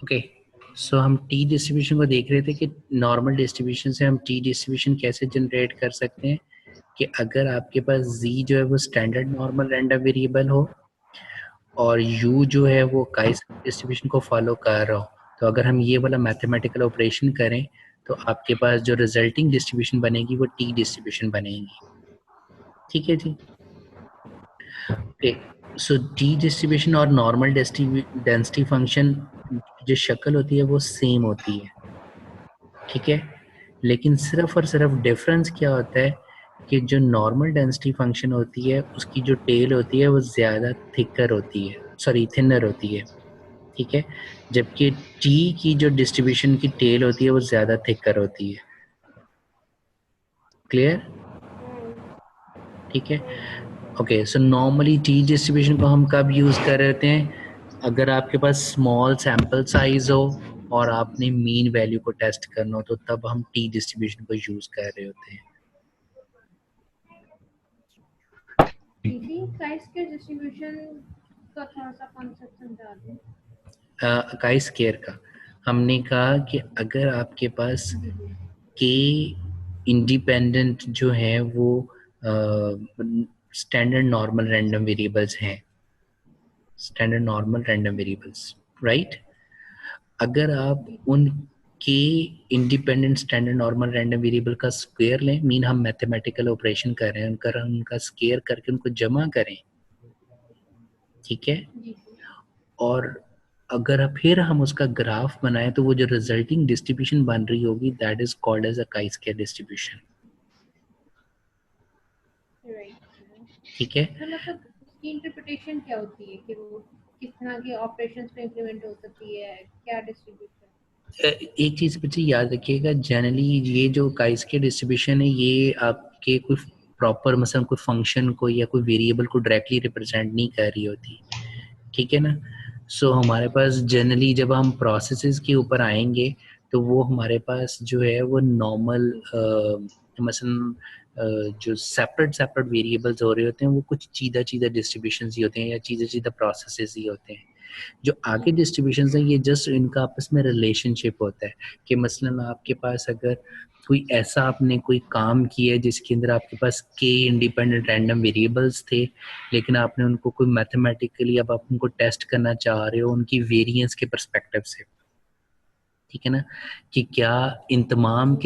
Okay, सो हम T distribution को देख रहे थे कि नॉर्मल डिस्ट्रीब्यूशन से हम टी डिस्ट्रीब्यूशन कैसे जनरेट कर सकते हैं कि अगर आपके पास z जो है वो स्टैंडर्ड नॉर्मल रैंडम वेरिएबल हो और u जो है वो काई-स्क्वायर डिस्ट्रीब्यूशन को फॉलो कर रहा हो, तो अगर हम ये वाला मैथमेटिकल ऑपरेशन करें तो आपके पास जो रिजल्टिंग डिस्ट्रीब्यूशन बनेगी वो टी डिस्ट्रीब्यूशन बनेगी। ठीक है जी। ओके, सो टी डिस्ट्रीब्यूशन और नॉर्मल डेंसिटी फंक्शन जो शक्ल होती है वो सेम होती है। ठीक है, लेकिन सिर्फ और सिर्फ डिफरेंस क्या होता है कि जो नॉर्मल डेंसिटी फंक्शन होती है उसकी जो टेल होती है वो ज़्यादा थिकर होती है, सॉरी थिनर होती है। ठीक है, जबकि टी की जो डिस्ट्रीब्यूशन की टेल होती है वो ज़्यादा थिकर होती है। क्लियर? ठीक है। Okay, so normally T distribution को हम कब यूज़ कर रहे हैं? अगर आपके पास स्मॉल सैम्पल साइज हो और आपने मीन वैल्यू को टेस्ट करना हो तो तब हम टी डिस्ट्रीब्यूशन को यूज़ कर रहे होते हैं। काई-स्क्वायर डिस्ट्रीब्यूशन का थोड़ा सा कॉन्सेप्ट समझा दें। काई-स्क्वायर का हमने कहा कि अगर आपके पास के इंडिपेंडेंट जो है वो स्टैंडर्ड नॉर्मल रैंडम वेरिएबल्स हैं, standard normal random variables, right? अगर आप उन के independent standard normal random variable का स्क्वायर लें, मीन हम मैथमेटिकल ऑपरेशन कर रहे हैं, उनका स्क्वायर करके उनको जमा करें, ठीक है, और अगर फिर हम उसका ग्राफ बनाएं तो वो जो रिजल्टिंग डिस्ट्रीब्यूशन बन रही होगी that is called as a chi square distribution. ठीक है, तो मतलब उसकी इंटरप्रिटेशन क्या होती है कि वो किस तरह के ऑपरेशंस पे इंप्लीमेंट हो सकती है, क्या डिस्ट्रीब्यूशन? एक चीज बच्चे याद रखिएगा, जनरली ये जो काई-स्क्वायर डिस्ट्रीब्यूशन है ये आपके कोई प्रॉपर मतलब कोई फंक्शन को या कोई वेरिएबल को डायरेक्टली रिप्रेजेंट नहीं कर रही होती। ठीक है ना? सो हमारे पास जनरली जब हम प्रोसेसेस के ऊपर आएंगे तो वो हमारे पास जो है वो नॉर्मल मसलन जो सेपरेट वेरिएबल्स हो रहे होते हैं वो कुछ सीधा डिस्ट्रीब्यूशन ही होते हैं या सीधा प्रोसेसेस ही होते हैं। जो आगे डिस्ट्रीब्यूशन है ये जस्ट इनका आपस में रिलेशनशिप होता है कि मसलन आपके पास अगर कोई ऐसा आपने कोई काम किया है जिसके अंदर आपके पास के इंडिपेंडेंट रैंडम वेरिएबल्स थे, लेकिन आपने उनको कोई मैथमेटिकली अब आप उनको टेस्ट करना चाह रहे हो उनकी वेरिएंस के पर्सपेक्टिव से। ठीक है ना, कि क्या इन तमाम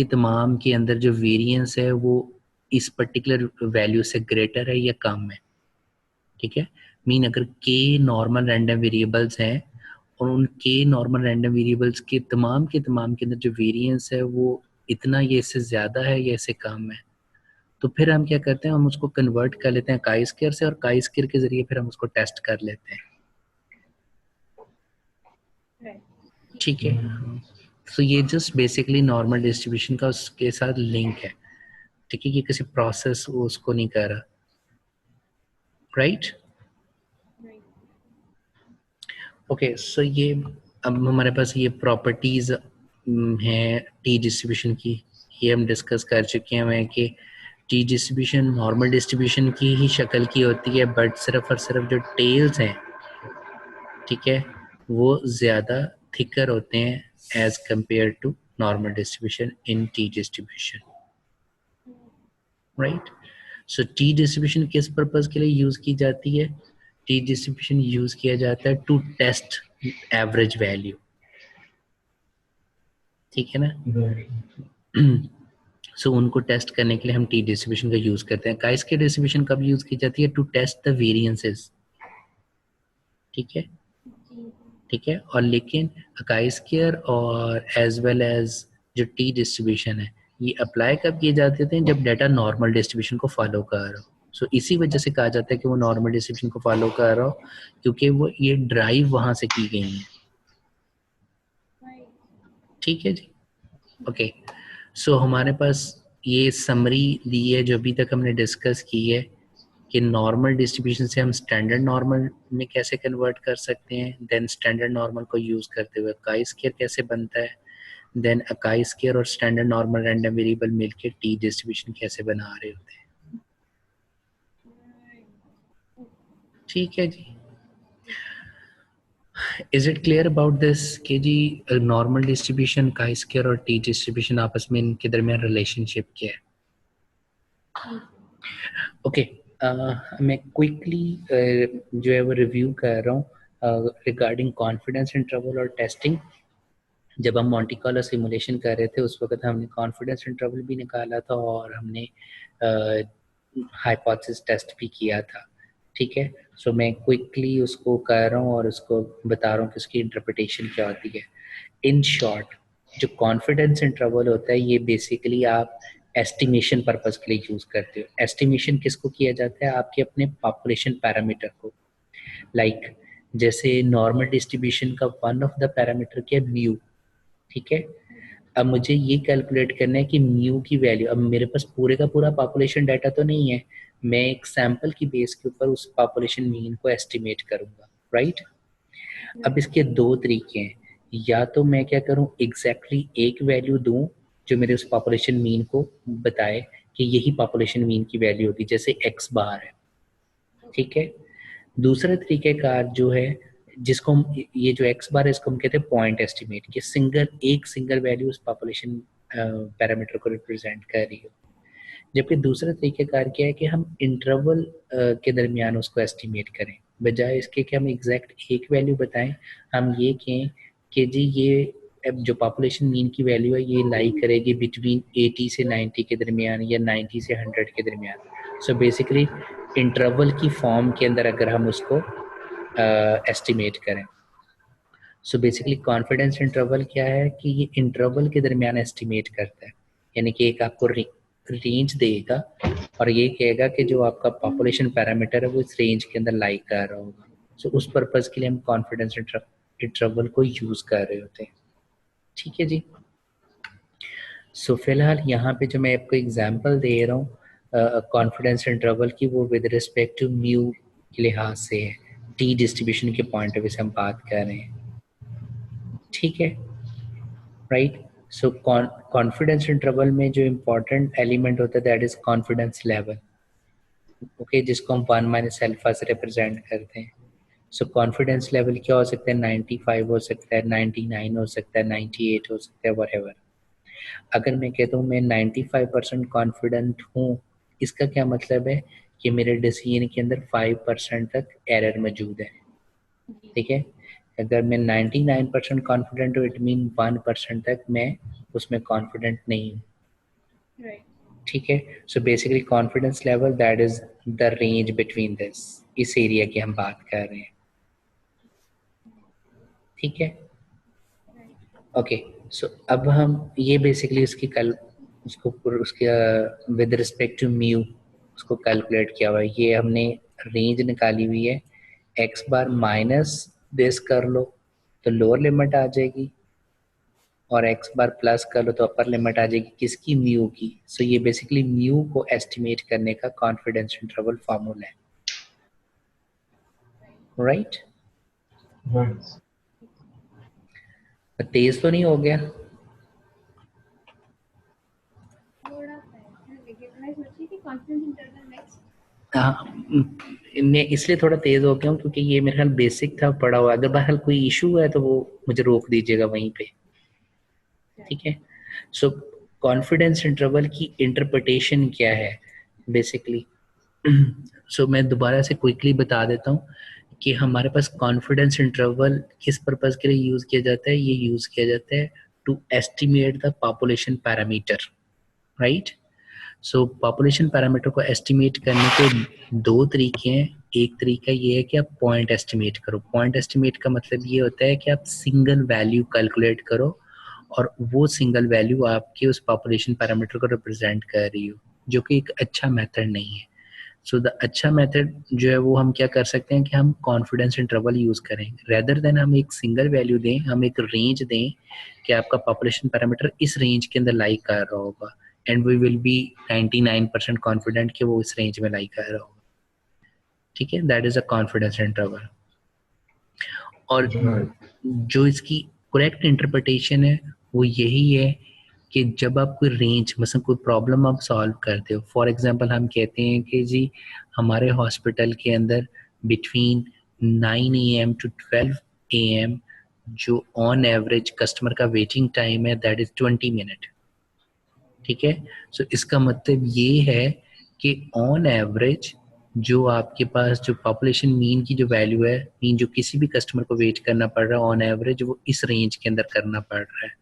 के अंदर जो वेरिएंस है वो इस पर्टिकुलर वैल्यू से ग्रेटर है या कम है। ठीक है, मीन अगर के नॉर्मल रैंडम वेरिएबल्स हैं और उन के नॉर्मल रैंडम वेरिएबल्स के तमाम के अंदर जो वेरिएंस है वो इतना ये इससे ज़्यादा है या इससे कम है, तो फिर हम क्या करते हैं, हम उसको कन्वर्ट कर लेते हैं काई-स्क्वायर से और काई-स्क्वायर के ज़रिए फिर हम उसको टेस्ट कर लेते हैं। ठीक है, तो ये जस्ट बेसिकली नॉर्मल डिस्ट्रीब्यूशन का उसके साथ लिंक है। ठीक है, ये किसी प्रोसेस उसको नहीं कर रहा, राइट? ओके, सो ये अब हमारे पास ये प्रॉपर्टीज हैं टी डिस्ट्रीब्यूशन की, ये हम डिस्कस कर चुके हैं कि टी डिस्ट्रीब्यूशन नॉर्मल डिस्ट्रीब्यूशन की ही शक्ल की होती है, बट सिर्फ और सिर्फ जो टेल्स हैं, ठीक है, वो ज़्यादा थिकर होते हैं as compare to normal distribution in t distribution, right? So t distribution किस पर्पस के लिए यूज़ की जाती है? टी डिस्ट्रीब्यूशन यूज़ किया जाता है टू टेस्ट एवरेज वैल्यू। ठीक है ना? सो उनको टेस्ट करने के लिए हम टी डिस्ट्रीब्यूशन का यूज़ करते हैं। काई-स्क्वायर डिस्ट्रीब्यूशन कब यूज़ की जाती है? To test the variances. ठीक है, ठीक है, और लेकिन काई-स्क्वायर और एज वेल एज जो टी डिस्ट्रीब्यूशन है ये अप्लाई कब किए जाते थे? जब डाटा नॉर्मल डिस्ट्रीब्यूशन को फॉलो कर रहा हो। सो इसी वजह से कहा जाता है कि वो नॉर्मल डिस्ट्रीब्यूशन को फॉलो कर रहा हो, क्योंकि वो ये ड्राइव वहां से की गई है। ठीक है जी, ओके, सो हमारे पास ये समरी दी है जो अभी तक हमने डिस्कस की है कि नॉर्मल डिस्ट्रीब्यूशन से हम स्टैंडर्ड नॉर्मल में कैसे कन्वर्ट कर सकते हैं, देन स्टैंडर्ड नॉर्मल को यूज़ करते हुए काई-स्क्वायर कैसे बनता है, देन काई-स्क्वायर और स्टैंडर्ड नॉर्मल रैंडम वेरिएबल मिलके टी डिस्ट्रीब्यूशन कैसे बना रहे होते हैं। ठीक है जी, is it clear about this कि जी नॉर्मल डिस्ट्रीब्यूशन का स्क्वायर और टी डिस्ट्रीब्यूशन आपस में इनके दरमियान रिलेशनशिप क्या है? ओके मैं क्विकली जो है वो रिव्यू कर रहा हूँ रिगार्डिंग कॉन्फिडेंस इंटरवल और टेस्टिंग। जब हम मॉन्टी कार्लो सिमुलेशन कर रहे थे उस वक्त हमने कॉन्फिडेंस इंटरवल भी निकाला था और हमने हाइपोथेसिस टेस्ट भी किया था। ठीक है, सो मैं क्विकली उसको कर रहा हूँ और उसको बता रहा हूँ कि उसकी इंटरप्रिटेशन क्या होती है। इन शॉर्ट, जो कॉन्फिडेंस इंटरवल होता है ये बेसिकली आप एस्टिमेशन पर्पस के लिए यूज करते हो। एस्टिमेशन किसको किया जाता है? आपके अपने पॉपुलेशन पैरामीटर को। लाइक जैसे नॉर्मल डिस्ट्रीब्यूशन का वन ऑफ द पैरामीटर क्या है? म्यू। ठीक है, अब मुझे ये कैलकुलेट करना है कि म्यू की वैल्यू, अब मेरे पास पूरे का पूरा पॉपुलेशन डाटा तो नहीं है, मैं एक सैंपल की बेस के ऊपर उस पॉपुलेशन मीन को एस्टिमेट करूंगा, राइट? अब इसके दो तरीके हैं, या तो मैं क्या करूं, एग्जैक्टली एक वैल्यू दूं जो मेरे उस पॉपुलेशन मीन को बताए कि यही पॉपुलेशन मीन की वैल्यू होगी, जैसे एक्स बार है। ठीक है, दूसरा तरीकेकार जो है जिसको हम, ये जो एक्स बार है इसको हम कहते हैं पॉइंट एस्टिमेट, कि एक सिंगल वैल्यू उस पॉपुलेशन पैरामीटर को रिप्रेजेंट कर रही हो। जबकि दूसरा तरीकेकार क्या है कि हम इंटरवल के दरमियान उसको एस्टिमेट करें, बजाय इसके कि हम एग्जैक्ट एक वैल्यू बताएं, हम ये कहें कि जी ये अब जो पॉपुलेशन मीन की वैल्यू है ये लाई करेगी बिटवीन 80 से 90 के दरमियान या 90 से 100 के दरमियान। सो बेसिकली इंटरवल की फॉर्म के अंदर अगर हम उसको एस्टिमेट करें। सो बेसिकली कॉन्फिडेंस इंटरवल क्या है कि ये इंटरवल के दरमियान एस्टिमेट करता है, यानी कि एक आपको रेंज देगा और ये कहेगा कि जो आपका पॉपुलेशन पैरामीटर है वो इस रेंज के अंदर लाई कर रहा होगा। सो उस पर्पज के लिए हम कॉन्फिडेंस इंटरवल को यूज कर रहे होते हैं। ठीक है जी। सो फिलहाल यहाँ पे जो मैं आपको एग्जांपल दे रहा हूँ कॉन्फिडेंस इंटरवल की, वो विद रिस्पेक्ट टू म्यू के लिहाज से है, टी डिस्ट्रीब्यूशन के पॉइंट ऑफ व्यू से हम बात कर रहे हैं। ठीक है, राइट। सो कॉन्फिडेंस इंटरवल में जो इम्पोर्टेंट एलिमेंट होता है that is confidence level, okay, जिसको हम 1 - अल्फा से रिप्रेजेंट करते हैं। सो कॉन्फिडेंस लेवल क्या हो सकता है? 95 हो सकता है, 99 हो सकता है, 98 हो सकता है, व्हाटएवर। अगर मैं कहता हूँ मैं 95% कॉन्फिडेंट हूँ, इसका क्या मतलब है कि मेरे डिसीजन के अंदर 5% तक एरर मौजूद है। ठीक है, अगर मैं 99% कॉन्फिडेंट हूँ इट मीन 1% तक मैं उसमें कॉन्फिडेंट नहीं हूँ। ठीक है, so basically confidence level that is the range between this, इस एरिया की हम बात कर रहे हैं। ठीक है, ओके। सो अब हम ये बेसिकली उसकी कल उसको उसके विद रिस्पेक्ट टू म्यू उसको कैलकुलेट किया हुआ है। ये हमने रेंज निकाली हुई है, एक्स बार माइनस दिस कर लो तो लोअर लिमिट आ जाएगी, और एक्स बार प्लस कर लो तो अपर लिमिट आ जाएगी, किसकी? म्यू की। सो ये बेसिकली म्यू को एस्टिमेट करने का कॉन्फिडेंस इंटरवल फार्मूला है, राइट? तेज तो नहीं हो गया? हाँ, मैं इसलिए थोड़ा तेज हो गया हूँ क्योंकि ये मेरे ख्याल बेसिक था पढ़ा हुआ, अगर बहरहाल कोई इशू है तो वो मुझे रोक दीजिएगा वहीं पे। ठीक है, सो कॉन्फिडेंस इंटरवल की इंटरप्रिटेशन क्या है बेसिकली? सो मैं दोबारा से क्विकली बता देता हूँ कि हमारे पास कॉन्फिडेंस इंटरवल किस पर्पज के लिए यूज किया जाता है। ये यूज किया जाता है to estimate the population parameter, right? So population parameter को एस्टिमेट करने के दो तरीके हैं। एक तरीका ये है कि आप पॉइंट एस्टिमेट करो। पॉइंट एस्टिमेट का मतलब ये होता है कि आप सिंगल वैल्यू कैलकुलेट करो और वो सिंगल वैल्यू आपके उस पॉपुलेशन पैरामीटर को रिप्रेजेंट कर रही हो, जो कि एक अच्छा मेथड नहीं है। सो द अच्छा मेथड जो है वो हम क्या कर सकते हैं कि हम कॉन्फिडेंस इंटरवल यूज करें, रेदर देन हम एक सिंगल वैल्यू दें, हम एक रेंज दें कि आपका पॉपुलेशन पैरामीटर इस रेंज के अंदर लाई कर रहा होगा, and we will be 99% confident कि वो इस रेंज में लाई कर रहा होगा। ठीक है, that is a confidence interval. और जो इसकी करेक्ट इंटरप्रिटेशन है वो यही है कि जब आप कोई रेंज, मतलब कोई प्रॉब्लम आप सॉल्व करते हो, फॉर एग्जांपल हम कहते हैं कि जी हमारे हॉस्पिटल के अंदर बिटवीन 9 AM to 12 AM जो ऑन एवरेज कस्टमर का वेटिंग टाइम है दैट इज 20 मिनट। ठीक है, सो इसका मतलब ये है कि ऑन एवरेज जो आपके पास जो पॉपुलेशन मीन की जो वैल्यू है, मीन जो किसी भी कस्टमर को वेट करना पड़ रहा है ऑन एवरेज वो इस रेंज के अंदर करना पड़ रहा है।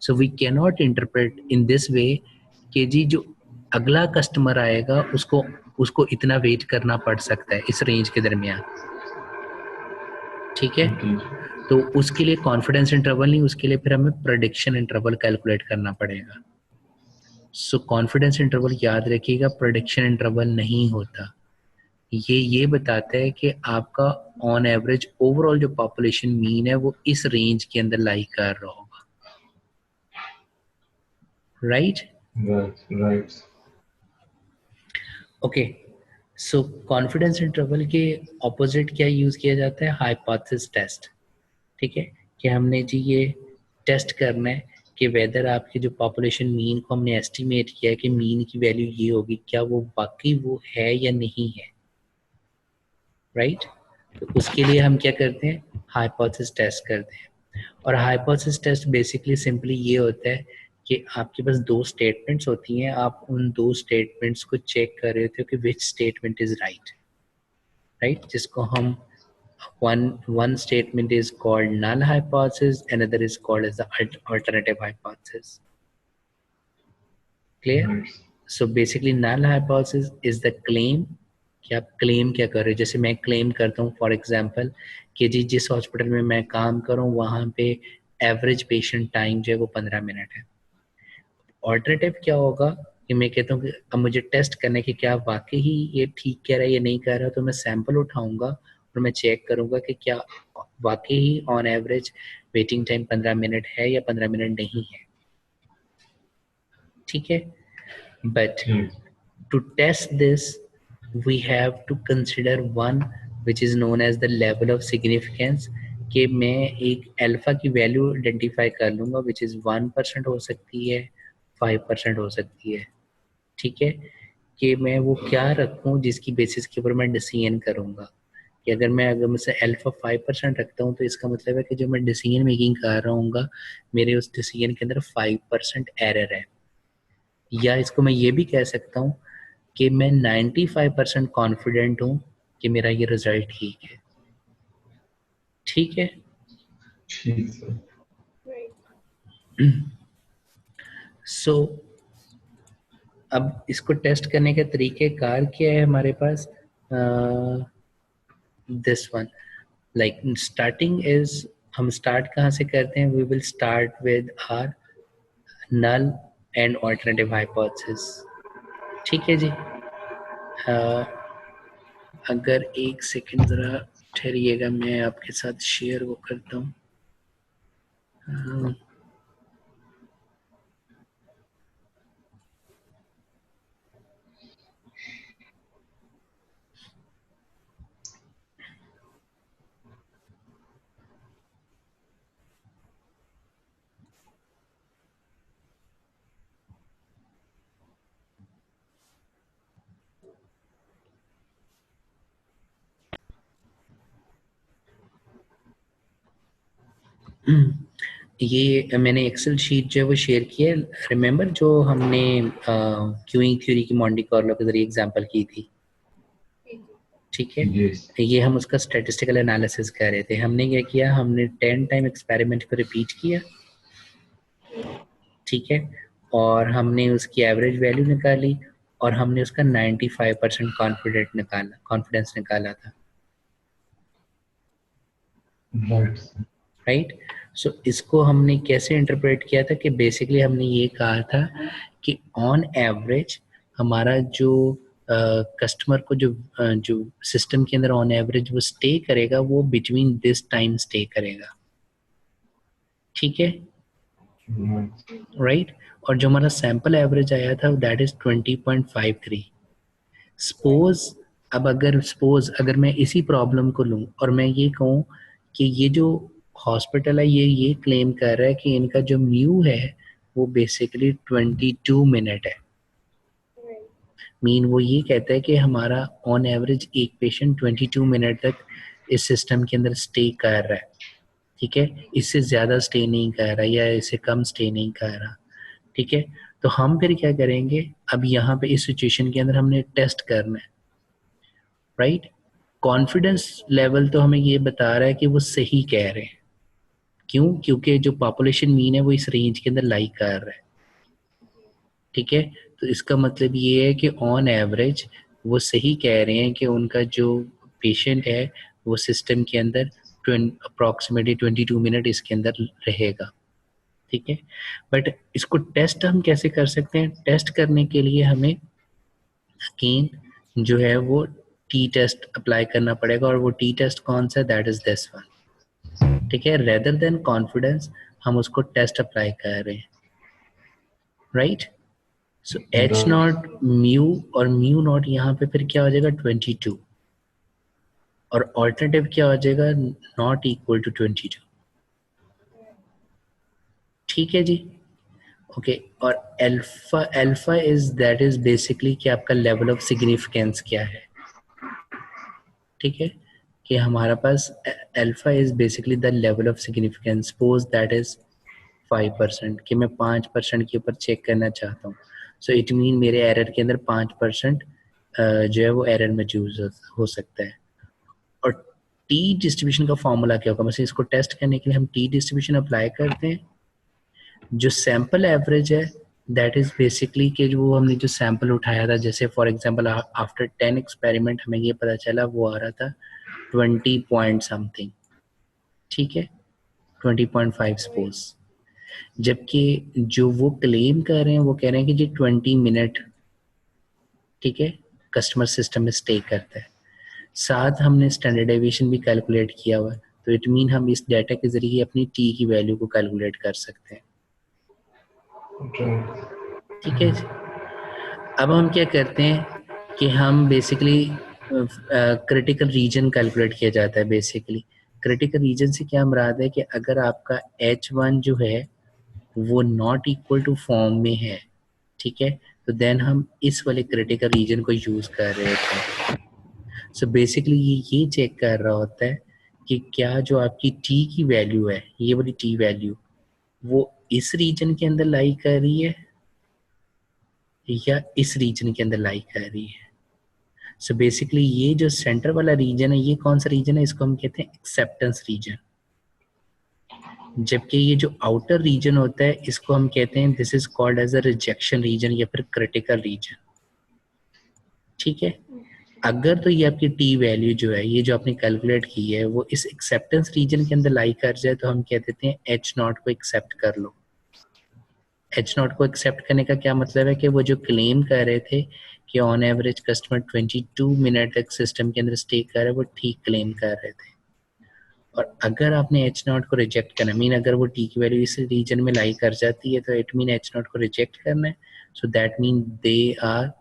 So we can not interpret in this way कि जी जो अगला कस्टमर आएगा उसको उसको इतना वेट करना पड़ सकता है इस रेंज के दरमियान। ठीक है, तो उसके लिए कॉन्फिडेंस इंटरवल नहीं, उसके लिए फिर हमें प्रेडिक्शन इंटरवल कैलकुलेट करना पड़ेगा। सो कॉन्फिडेंस इंटरवल याद रखिएगा, प्रेडिक्शन इंटरवल नहीं होता। ये बताता है कि आपका ऑन एवरेज ओवरऑल जो पॉपुलेशन मीन है वो इस रेंज के अंदर लाई कर रहा होगा। Right right. Okay, so confidence interval के ऑपोजिट क्या यूज किया जाता है? Hypothesis test. ठीक है, कि हमने जी ये टेस्ट करना है कि वेदर आपकी जो पॉपुलेशन मीन को हमने एस्टिमेट किया है कि मीन की वैल्यू ये होगी, क्या वो वाकई वो है या नहीं है। राइट, तो उसके लिए हम क्या करते हैं? हाइपोथेसिस टेस्ट करते हैं। और हाइपोथेसिस टेस्ट बेसिकली सिंपली ये होता है कि आपके पास दो स्टेटमेंट्स होती हैं, आप उन दो स्टेटमेंट्स को चेक कर रहे होते हो कि which statement is right. Right, जिसको हम one statement is called null hypothesis, another is called as the alternative hypothesis. Clear? So basically null hypothesis is the claim कि आप क्लेम क्या कर रहे हो। जैसे मैं क्लेम करता हूँ फॉर एग्जांपल कि जी जिस हॉस्पिटल में मैं काम कर रहा हूँ वहाँ पे एवरेज पेशेंट टाइम जो है वो 15 मिनट है। ऑल्टरनेटिव क्या होगा कि मैं कहता हूँ कि अब मुझे टेस्ट करने की क्या वाकई ही ये ठीक कह रहा है या नहीं कह रहा, तो मैं सैंपल उठाऊंगा और मैं चेक करूंगा कि क्या वाकई ही on average waiting time 15 minute है या 15 मिनट नहीं है। ठीक है, but to test this we have to consider one which is known as the level of significance, कि मैं एक अल्फा की वैल्यू आइडेंटिफाई कर लूंगा विच इज 1% हो सकती है, 5% हो सकती है। ठीक है, कि मैं वो क्या रखूं जिसकी बेसिस के ऊपर मैं डिसीजन करूंगा। कि अगर मैं अल्फा 5% रखता हूँ तो इसका मतलब है कि जो मैं डिसीजन मेकिंग कर रहा हूँ मेरे उस डिसीजन के अंदर 5% एरर है। या इसको मैं ये भी कह सकता हूँ कि मैं 95% कॉन्फिडेंट हूँ कि मेरा ये रिजल्ट ठीक है। ठीक है, सो अब इसको टेस्ट करने के तरीके कार क्या है हमारे पास? This one, like starting is, हम स्टार्ट कहाँ से करते हैं? We will start with our null and alternative hypothesis. ठीक है जी, अगर एक सेकंड ज़रा ठहरिएगा, मैं आपके साथ शेयर वो करता हूँ। ये मैंने एक्सेल शीट जो है वो शेयर की है, रिमेम्बर जो हमने क्यूइंग थ्योरी की मॉन्टी कार्लो के जरिए एग्जांपल की थी। ठीक है, ये हम उसका स्टैटिस्टिकल एनालिसिस कर रहे थे। हमने क्या किया, हमने 10 टाइम एक्सपेरिमेंट को रिपीट किया। ठीक है, और हमने उसकी एवरेज वैल्यू निकाली और हमने उसका 95% कॉन्फिडेंस निकाला था। राइट, सो इसको हमने कैसे इंटरप्रेट किया था कि बेसिकली हमने ये कहा था कि ऑन एवरेज हमारा जो कस्टमर को जो सिस्टम के अंदर ऑन एवरेज वो स्टे करेगा वो बिटवीन दिस टाइम स्टे करेगा। ठीक है, राइट, और जो हमारा सैंपल एवरेज आया था दैट इज 20.53। सपोज अब अगर मैं इसी प्रॉब्लम को लूँ और मैं ये कहूँ कि ये जो हॉस्पिटल है ये क्लेम कर रहा है कि इनका जो म्यू है वो बेसिकली 22 मिनट है। मीन वो ये कहता है कि हमारा ऑन एवरेज एक पेशेंट 22 मिनट तक इस सिस्टम के अंदर स्टे कर रहा है। ठीक है, इससे ज़्यादा स्टे नहीं कर रहा या इससे कम स्टे नहीं कर रहा, ठीक है। तो हम फिर क्या करेंगे, अब यहाँ पे इस सिचुएशन के अंदर हमने टेस्ट करना है, राइट। कॉन्फिडेंस लेवल तो हमें ये बता रहा है कि वो सही कह रहे हैं, क्यों, क्योंकि जो पॉपुलेशन मीन है वो इस रेंज के अंदर लाई कर रहा है, ठीक है। तो इसका मतलब ये है कि ऑन एवरेज वो सही कह रहे हैं कि उनका जो पेशेंट है वो सिस्टम के अंदर अप्रॉक्सीमेटली 22 मिनट इसके अंदर रहेगा, ठीक है। बट इसको टेस्ट हम कैसे कर सकते हैं, टेस्ट करने के लिए हमें अगेन जो है वो टी टेस्ट अप्लाई करना पड़ेगा, और वो टी टेस्ट कौन सा है, दैट इज दिस वन, ठीक है। रेदर देन कॉन्फिडेंस हम उसको टेस्ट अप्लाई कर रहे हैं, right. So H not mu, और म्यू नॉट यहाँ पे फिर क्या हो जाएगा 22, और ऑल्टरनेटिव क्या हो जाएगा, नॉट इक्वल टू 22, ठीक है जी। ओके, और alpha, alpha is that is basically कि आपका लेवल ऑफ सिग्निफिकेंस क्या है, ठीक है। कि हमारा पास alpha is basically the level of significance, suppose that is 5%, कि मैं 5% के ऊपर चेक करना चाहता हूँ, सो इट मीन मेरे एरर के अंदर 5% जो है वो एरर में चूज हो सकता है। और टी डिस्ट्रीब्यूशन का फॉर्मूला क्या होगा, मतलब इसको टेस्ट करने के लिए हम टी डिस्ट्रीब्यूशन अप्लाई करते हैं। जो सैंपल एवरेज है दैट इज बेसिकली कि जो हमने जो सैंपल उठाया था, जैसे फॉर एग्जांपल आफ्टर 10 एक्सपेरिमेंट हमें ये पता चला वो आ रहा था 20 पॉइंट समथिंग, ठीक है, 20.5 सपोज। जबकि जो वो क्लेम कर रहे हैं वो कह रहे हैं कि जी 20 मिनट, ठीक है, कस्टमर सिस्टम में स्टे करता है। साथ हमने स्टैंडर्ड डेविएशन भी कैलकुलेट किया हुआ है, तो इट मीन हम इस डाटा के जरिए अपनी टी की वैल्यू को कैलकुलेट कर सकते हैं, ठीक है। अब हम क्या करते हैं कि हम बेसिकली क्रिटिकल रीजन कैलकुलेट किया जाता है। बेसिकली क्रिटिकल रीजन से क्या मुराद है कि अगर आपका H1 जो है वो नॉट इक्वल टू फॉर्म में है, ठीक है, तो देन हम इस वाले क्रिटिकल रीजन को यूज कर रहे होते हैं। सो बेसिकली ये चेक कर रहा होता है कि क्या जो आपकी टी की वैल्यू है, ये वाली टी वैल्यू, वो इस रीजन के अंदर लाई कर रही है या इस रीजन के अंदर लाई कर रही है। सो बेसिकली ये जो सेंटर वाला रीजन है, ये कौन सा रीजन है, इसको हम कहते हैं एक्सेप्टेंस रीजन। जबकि ये जो आउटर रीजन होता है इसको हम कहते हैं this is called as a rejection region या फिर क्रिटिकल रीजन, ठीक है। अगर तो ये आपकी टी वैल्यू जो है, ये जो आपने कैलकुलेट की है, वो इस एक्सेप्टेंस रीजन के अंदर लाई कर जाए तो हम कह देते हैं एच नॉट को एक्सेप्ट कर लो। एच नॉट को एक्सेप्ट करने का क्या मतलब है कि वो जो क्लेम कर रहे थे कि ऑन एवरेज कस्टमर 22 मिनट तक सिस्टम के अंदर स्टे कर रहे, वो ठीक क्लेम कर रहे थे। और अगर आपने एच नॉट को रिजेक्ट करना, मीन अगर वो टी की वैल्यू इस रीजन में लाई कर जाती है तो इट मीन एच नॉट को रिजेक्ट करना है, so that mean they are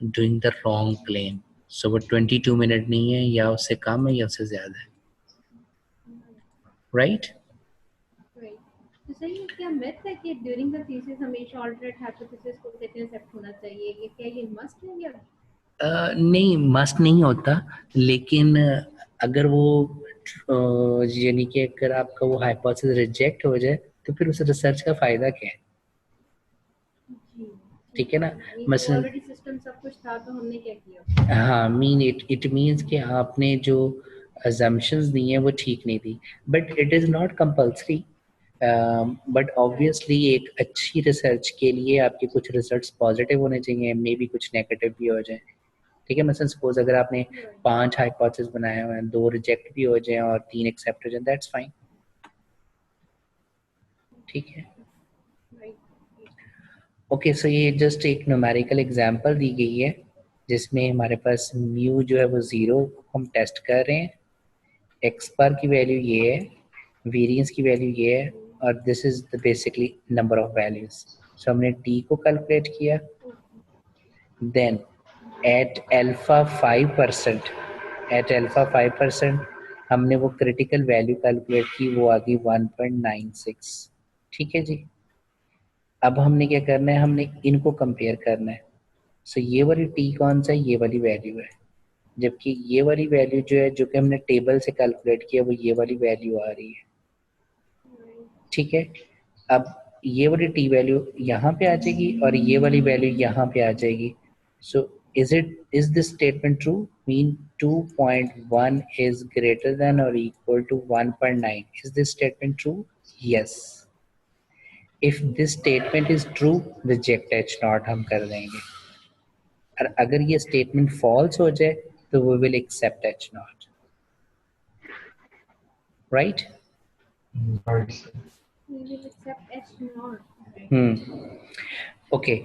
doing the wrong claim. So वो 22 मिनट नहीं है, या उससे कम है या उससे ज्यादा है, राइट। तो सही है, क्या मिथ है कि ड्यूरिंग द थीसिस हमेशा ऑल्टरनेट हाइपोथेसिस को सेकंड एक्सेप्ट होना चाहिए, ये क्या ये मस्ट है या नहीं, मस्ट नहीं होता, लेकिन अगर वो यानी कि अगर आपका वो हाइपोथेसिस रिजेक्ट हो जाए तो फिर उस रिसर्च का फायदा क्या है, जी ठीक है ना। ये तो मसलन ऑलरेडी सिस्टम सब कुछ था तो हमने क्या किया। हाँ, मीन इट मीन्स कि आपने जो अजम्पशंस दी हैं वो ठीक नहीं थी, but it is not compulsory. But obviously एक अच्छी रिसर्च के लिए आपके कुछ रिजल्ट्स पॉजिटिव होने चाहिए, मे बी कुछ नेगेटिव भी हो जाए, ठीक है। मतलब सपोज अगर आपने 5 हाइपोथेसिस बनाए हुए हैं, 2 रिजेक्ट भी हो जाए और 3 एक्सेप्ट हो जाए, दैट्स फाइन, ठीक है। ओके, सो ये जस्ट एक न्यूमेरिकल एग्जांपल दी गई है जिसमें हमारे पास म्यू जो है वो 0 हम टेस्ट कर रहे हैं, एक्स बार की वैल्यू ये है, वेरिएंस की वैल्यू ये है, और this is the basically number of values. So हमने टी को कैलकुलेट किया, then at alpha 5%, at alpha 5% हमने वो क्रिटिकल वैल्यू कैलकुलेट की, वो आ गई 1.96, ठीक है जी। अब हमने क्या करना है, हमने इनको कंपेयर करना है। सो ये वाली टी कौन सा है, ये वाली वैल्यू है, जबकि ये वाली वैल्यू जो है, जो कि हमने टेबल से कैलकुलेट किया, वो ये वाली वैल्यू आ रही है, ठीक है, अब ये वाली टी वैल्यू यहाँ पे आ जाएगी और ये वाली वैल्यू यहाँ पे आ जाएगी. सो is this statement true? Mean 2.1 is greater than or equal to 1.9. Is this statement true? Yes. If this statement is true, reject h naught हम कर देंगे. और अगर ये statement false हो जाए तो we will accept h naught. Right? We will accept H naught. Right? Okay.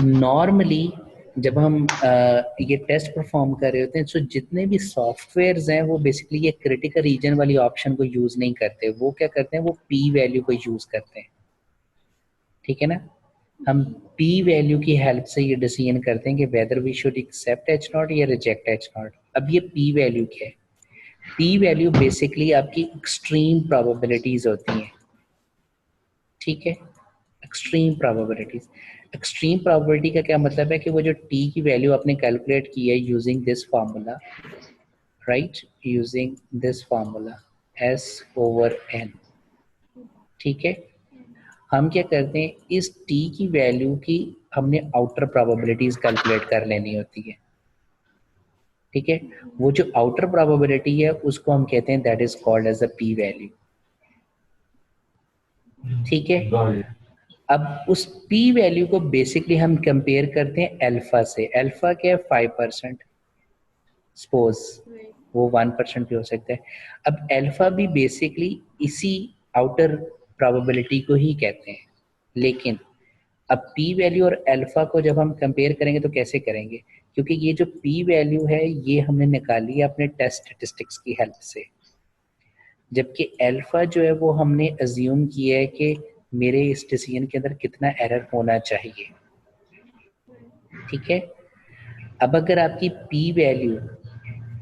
Normally जब हम ये टेस्ट परफॉर्म कर रहे होते हैं तो जितने भी सॉफ्टवेयर्स हैं वो बेसिकली ये क्रिटिकल रीजन वाली ऑप्शन को यूज नहीं करते. वो क्या करते हैं, वो पी वैल्यू को यूज करते हैं. ठीक है ना, हम पी वैल्यू की हेल्प से ये डिसीजन करते हैं कि whether we should accept h naught या रिजेक्ट एच नॉट. अब ये पी वैल्यू क्या है? पी वैल्यू बेसिकली आपकी एक्सट्रीम प्रोबेबिलिटीज होती हैं. ठीक है, एक्सट्रीम प्रोबेबिलिटीज. एक्सट्रीम प्रोबेबिलिटी का क्या मतलब है कि वो जो टी की वैल्यू आपने कैलकुलेट की है using this formula, right, using this formula s over n. ठीक है, हम क्या करते हैं, इस टी की वैल्यू की हमने आउटर प्रोबेबिलिटीज कैलकुलेट कर लेनी होती है. ठीक है, वो जो आउटर प्रोबेबिलिटी है उसको हम कहते हैं that is called as a p value. ठीक है, अब उस p वैल्यू को बेसिकली हम कंपेयर करते हैं अल्फा से. अल्फा क्या है? 5%. सपोज वो 1% भी हो सकता है. अब अल्फा भी बेसिकली इसी आउटर प्रोबेबिलिटी को ही कहते हैं. लेकिन अब p वैल्यू और अल्फा को जब हम कंपेयर करेंगे तो कैसे करेंगे, क्योंकि ये जो p वैल्यू है ये हमने निकाली है अपने टेस्ट स्टैटिस्टिक्स की हेल्प से, जबकि अल्फा जो है वो हमने अज्यूम किया है कि मेरे इस डिसीजन के अंदर कितना एरर होना चाहिए. ठीक है, अब अगर आपकी p वैल्यू,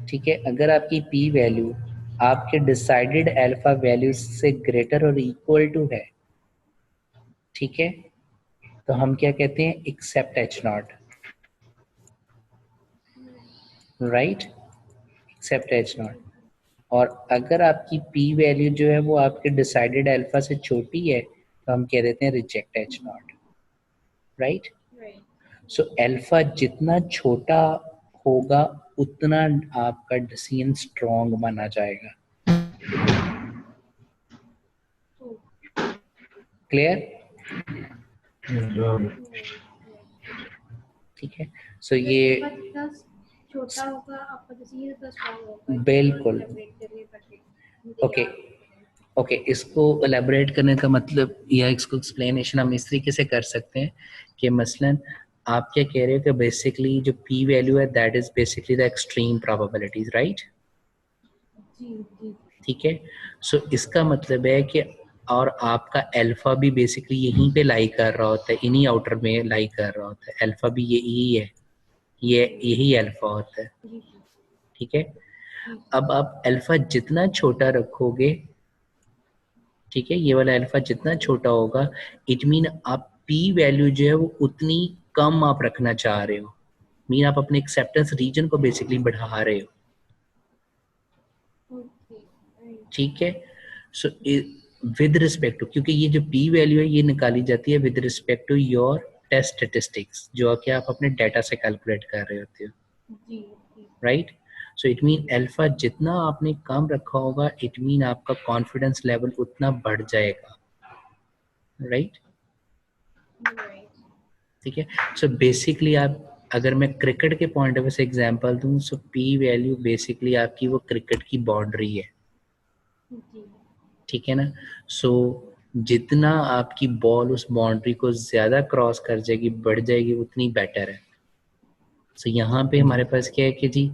ठीक है, अगर आपकी p वैल्यू आपके डिसाइडेड अल्फा वैल्यू से ग्रेटर और इक्वल टू है, ठीक है, तो हम क्या कहते हैं, accept h naught. Right, accept h naught. और अगर आपकी p वैल्यू जो है वो आपके डिसाइडेड अल्फा से छोटी है तो हम कह देते हैं reject h naught. Right. So alpha जितना छोटा होगा उतना आपका डिसीजन स्ट्रॉन्ग माना जाएगा. क्लियर? ठीक है, सो ये छोटा होगा आपका डिसीजन तो स्ट्रांग होगा. बिल्कुल. ओके ओके, इसको एलेबोरेट करने का मतलब या इसको एक्सप्लेनेशन हम इस तरीके से कर सकते हैं कि मसलन आप क्या कह रहे हो कि बेसिकली जो p वैल्यू है that is basically the extreme probabilities, right? ठीक है, सो इसका मतलब है कि और आपका अल्फा भी बेसिकली यहीं पे लाई कर रहा होता है, इन्हीं आउटर में लाई कर रहा होता है. अल्फा भी यही है, ये यही अल्फा होता है. ठीक है, अब आप अल्फा जितना छोटा रखोगे, ठीक है, ये वाला अल्फा जितना छोटा होगा, इट मीन आप p वैल्यू जो है वो उतनी कम आप रखना चाह रहे हो. मीन आप अपने एक्सेप्टेंस रीजन को बेसिकली बढ़ा रहे हो. ठीक है, सो विद रिस्पेक्ट टू, क्योंकि ये जो p वैल्यू है ये निकाली जाती है with respect to your test statistics जो कि आप अपने डाटा से कैलकुलेट कर रहे होते हो. Right. So it mean alpha जितना आपने कम रखा होगा इट मीन आपका कॉन्फिडेंस लेवल उतना बढ़ जाएगा. राइट. ठीक है, सो बेसिकली आप अगर मैं क्रिकेट के पॉइंट ऑफ व्यू से एग्जांपल दूं, सो p वैल्यू बेसिकली आपकी वो क्रिकेट की बाउंड्री है. ठीक है ना, सो जितना आपकी बॉल उस बाउंड्री को ज्यादा क्रॉस कर जाएगी, बढ़ जाएगी, उतनी बेटर है. सो यहाँ पे हमारे पास क्या है कि जी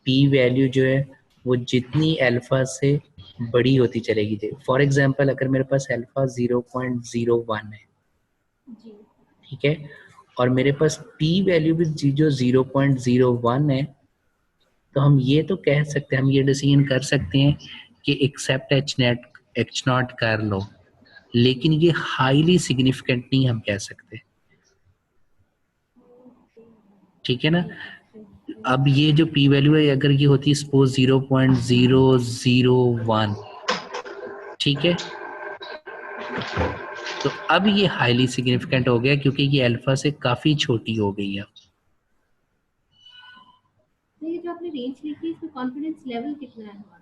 p वैल्यू जो है वो जितनी अल्फा से बड़ी होती चलेगी. फॉर एग्जांपल अगर मेरे पास अल्फा 0.01 है, ठीक है, और मेरे पास p वैल्यू भी जो 0.01 है, तो हम ये तो कह सकते हैं, हम ये डिसीजन कर सकते हैं कि एक्सेप्ट एच नॉट कर लो, लेकिन ये हाईली सिग्निफिकेंट नहीं हम कह सकते. ठीक है ना, अब ये जो p वैल्यू है अगर ये होती है सपोज 0.001, ठीक है, तो अब ये हाईली सिग्निफिकेंट हो गया क्योंकि ये अल्फा से काफी छोटी हो गई है। तो ये जो आपने रेंज लिखी इसमें कॉन्फिडेंस लेवल कितना है हमारा?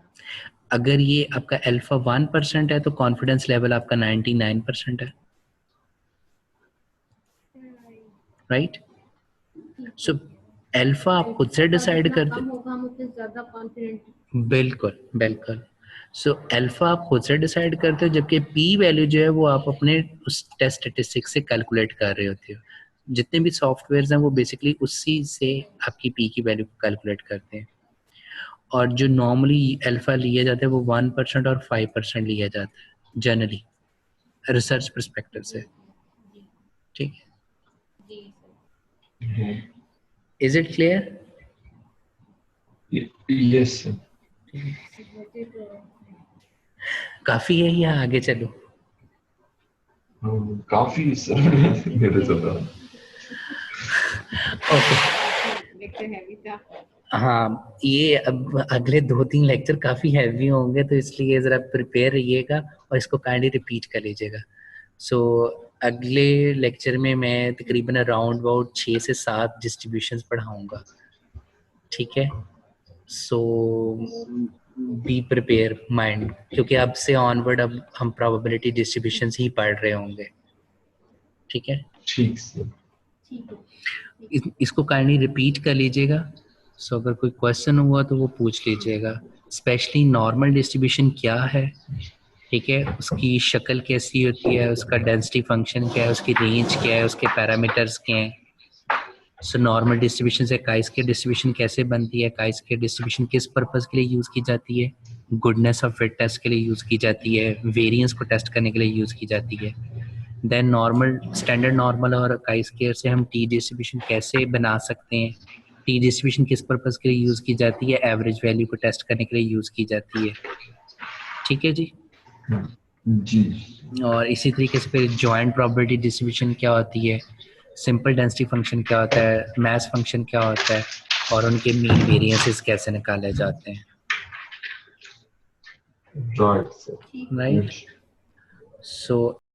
अगर ये आपका अल्फा 1% है तो कॉन्फिडेंस लेवल आपका 99% है, राइट? सो अल्फा आप खुद से डिसाइड करते, कम होगा हम उतने ज्यादा कॉन्फिडेंट। बिल्कुल बिल्कुल। सो अल्फा आप खुद से डिसाइड करते हो, जबकि पी वैल्यू जो है वो आप अपने उस टेस्ट स्टेटिस्टिक्स से कैलकुलेट कर रहे होते हो। जितने भी सॉफ्टवेयर्स हैं वो बेसिकली उसी से आपकी पी की वैल्यू को कैलकुलेट करते हैं। और जो नॉर्मली अल्फा लिया जाता है वो 1% और 5% लिया जाता है जनरली रिसर्च परस्पेक्टिव से, ठीक है? जी sir. Is it clear? Yes sir. काफी है या आगे चलो? काफी सर मेरे से। ओके, हाँ ये अब अगले 2-3 लेक्चर काफ़ी हैवी होंगे तो इसलिए ज़रा प्रिपेयर रहिएगा और इसको काइंडली रिपीट कर लीजिएगा। सो अगले लेक्चर में मैं तकरीबन अराउंड अबाउट 6 से 7 डिस्ट्रीब्यूशंस पढ़ाऊँगा, ठीक है? सो बी प्रिपेयर माइंड, क्योंकि अब से ऑनवर्ड अब हम प्रोबेबिलिटी डिस्ट्रीब्यूशंस ही पढ़ रहे होंगे, ठीक है? ठीक सर। इसको काइंडली रिपीट कर लीजिएगा। सो अगर कोई क्वेश्चन हुआ तो वो पूछ लीजिएगा। स्पेशली नॉर्मल डिस्ट्रीब्यूशन क्या है, ठीक है, उसकी शक्ल कैसी होती है, उसका डेंसिटी फंक्शन क्या है, उसकी रेंज क्या है, उसके पैरामीटर्स क्या हैं। सो नॉर्मल डिस्ट्रीब्यूशन से काइस्केड डिस्ट्रीब्यूशन कैसे बनती है, काइस्केड डिस्ट्रीब्यूशन किस पर्पस के लिए यूज़ की जाती है, गुडनेस ऑफ फिट टेस्ट के लिए यूज़ की जाती है, वेरिएंस को टेस्ट करने के लिए यूज़ की जाती है। देन नॉर्मल, स्टैंडर्ड नॉर्मल और काइस्केयर से हम टी डिस्ट्रीब्यूशन कैसे बना सकते हैं, टी डिस्ट्रीब्यूशन किस पर्पस के लिए यूज़ की जाती है, एवरेज वैल्यू को टेस्ट करने के लिए यूज़ की जाती है, ठीक है जी? जी। और इसी तरीके से फिर जॉइंट प्रोबेबिलिटी डिस्ट्रीब्यूशन क्या होती है, सिंपल डेंसिटी फंक्शन क्या होता है, मैस फंक्शन क्या होता है, और उनके मीन वेरिएंसेस कैसे निकाले जाते हैं, राइट सर। राइट? सो